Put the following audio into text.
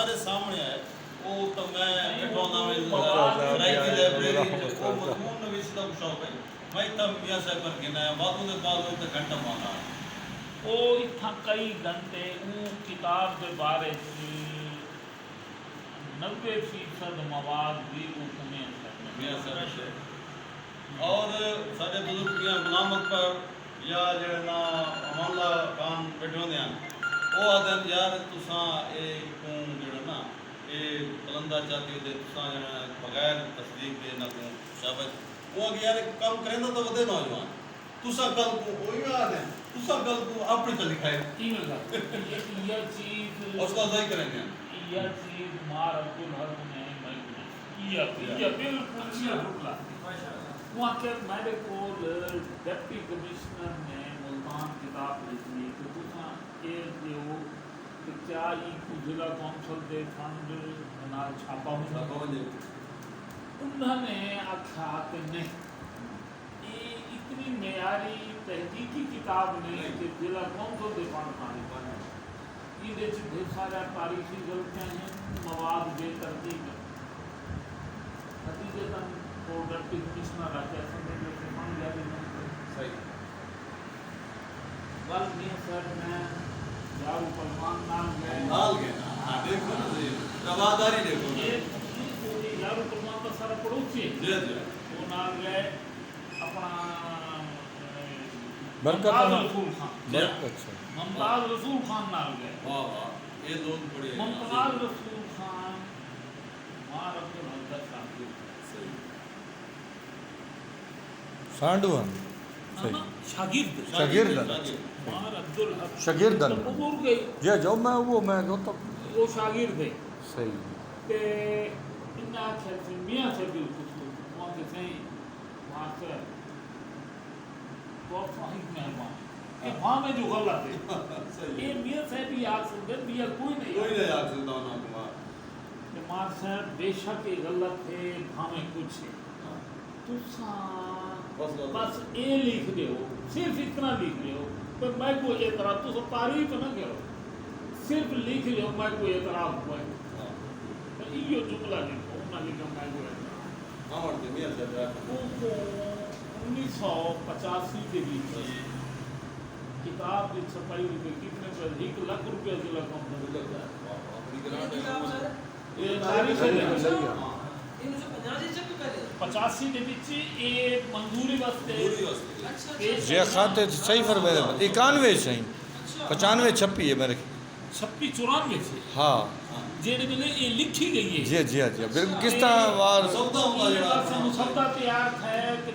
सारे सामने है वो तो मैं बैठो ना में मौलाना राइट भी लाइब्रेरी आया, वो मजमून नवीस का शौक है मैं तब मियां साहब पर गिना है बातों के बाद वो तो घंटा पाना वो इतना कई घंटे वो किताब के बारे में 90% मवाद भी वो तुम्हें मियां साहब से और सारे बुजुर्ग की गुलाम अकबर या जो ना अमानुल्ला खान बैठे होंगे वो आदन यार तुसा एक जो ना ये कलंदा चाहती हो तुसा बगैर तस्दीक के ना को शाबाश वो अगर यार काम करें तो वधे नौजवान तुसा कल को वही याद है तुसा कल को अपनी तो लिखाए ये चीज उसका सही करेंगे ये चीज मार अब्दुल हक ने ये बिल्कुल रुकला वहाँ के मेरे को डिप्टी कमिश्नर ने मुल्तान किताब लिखी तो तुसा ये जो कि क्या ये जिला कौंसल के फंड ना छापा हुआ उन्होंने आख्या कि नहीं ये इतनी मेयारी तहकीकी किताब नहीं कि जिला कौंसल के फंड पानी पाना ये ढेर सारा तारीखी गलतियाँ हैं मवाद बेतरतीब नतीजतन तो डिप्टी कमिश्नर आके असेंबली के फंड जारी नहीं सही कल मियां सर मैं यार पलवान नाम गए हां देखो ना ये रवादारी देखो ये यार पलवान का सारा पड़ोसी जी जी वो नाम गए अपना बरकत रसूल खान अच्छा मुमताज रसूल खान नाम गए वाह वाह ये दोनों बड़े मुमताज रसूल खान मार अब्दुल हक साहब सही सांडवन ना शागिर्द शागिर्द मार अब्दुल हक शागिर्द तो वो गए जे जो मैं तो वो शागिर्द है सही ते इन्ना खेल मियां से भी कुछ वहाँ के सही वहाँ से तो साहिब मेहमान ये वहाँ में जो गलत है सही ये मियां से भी याद सुनते भी कोई नहीं कोई नहीं याद सुनता ना कुमार मार साहब बेशक ये गलत है भावे कुछ है तुसा बस ये लिख दो सिर्फ इतना लिख दो पर मैं को एतराज तो सब तारीफ न करो सिर्फ लिख लो मैं को एतराज हुआ है तो यो जुमला लिखो ना लिखो मैं को एतराज हाँ मर्द मियां साहब वो 1985 के बीच किताब की छपाई हुई कितने पर 1 लाख रुपया जिला कम अपनी ग्रांट ये तारीख है हाँ 85 के बीच ये मंजूरी वास्ते जे खाते सही फरमाया 91 सही 95 छपी है मेरे 96 94 से हाँ जेड़े वेले ये लिखी गई है जी जी जी बिल्कुल किस तरह वार सौदा होगा मुसद्दा तैयार है कि